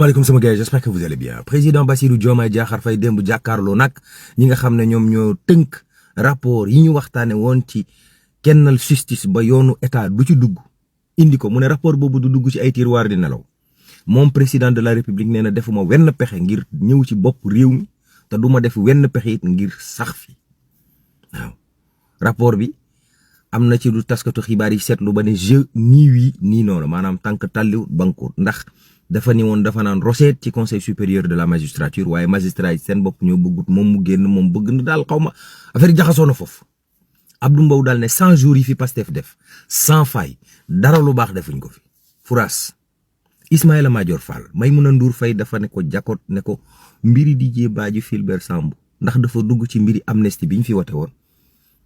Waaleykum sama gars, j'espère que vous allez bien. Président Bassirou Diomaye Diakhar Faye démb jàkkaarloo nag ñi nga xam ne ñoom ñoo tënk rapport yi ñu waxtaane woon ci kennal justice ba yoonu état du ci dugg indi ko mu ne rapport boobu du dugg ci ay tiroir di nelaw moom président de la république nee na defuma wenn pexe ngir ñëw ci bopp réew mi te duma def wenn pexe it ngir sax fi waaw rapport bi am na ci lu taskatu xibaar yi seetlu ba ne je nii wii nii noonu maanaam tànk tàlliwut bankuut ndax dafa ni woon dafa naan recette ci conseil supérieur de la magistrature waaye magistrat yi seen bopp ñoo bëggut moom mu génn moom bëgg na daal xaw ma affaire yi jaxasoo na foofu Abdou Mbow daal ne 100 jours yi fi Pastef def sans faille dara lu baax defuñ ko fi Fouras Ismaïla Madior Fall Maïmouna Ndour Faye dafa ne ko jakot ne ko mbiri Didier Badji Fulbert Sambou ndax dafa dugg ci mbiri amnistie bi ñu fi wote woon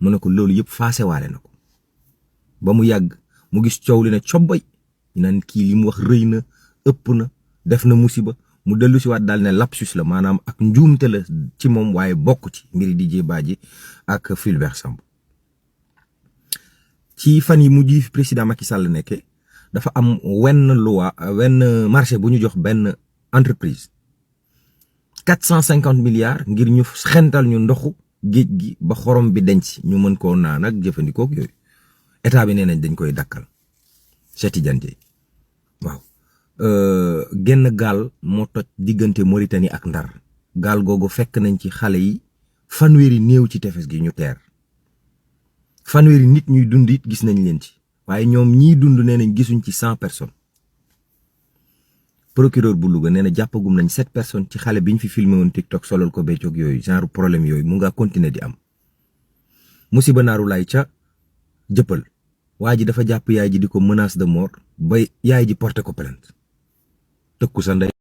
mu ne ko loolu yëpp faase waale na ko ba mu yàgg mu gis coow li ne cobbay ñu naan kii li mu wax rëy na ëpp na def na musiba mu dellu si waat daal ne lapsus la maanaam ak njuumte la ci moom waaye bokk ci mbiri Didier Badji ak Fulbert Sambou ci fan yi mujj fi président Macky Sall nekke dafa am wenn loi wenn marché bu ñu jox benn entreprise 450 milliards ngir ñu xental ñu ndoxu géej gi ba xorom bi denc ñu mën koo naan ak jëfandikoo ak yooyu état bi nee nañ dañ koy dakkal Cheikh Tidiane Dièye waaw genn gaal moo toj diggante Mauritanie ak Ndar gaal googu fekk nañ ci xale yi fanweeri néew ci tefes gi ñu teer fanweeri nit ñuy dund it gis nañ leen ci waaye ñoom ñii dund nee nañ gisuñ ci 100 personnes procureur bu Louga nee na jàppagum nañ 7 personnes ci xale bi ñu fi filmé woon TikTok solol ko beccoog yooyu genre problème yooyu mu nga continuer di am musiba naaru laay ca jëppal waa ji dafa jàpp yaay ji di ko menace de mort ba yaay ji porté ko plainte tëkku sa ndey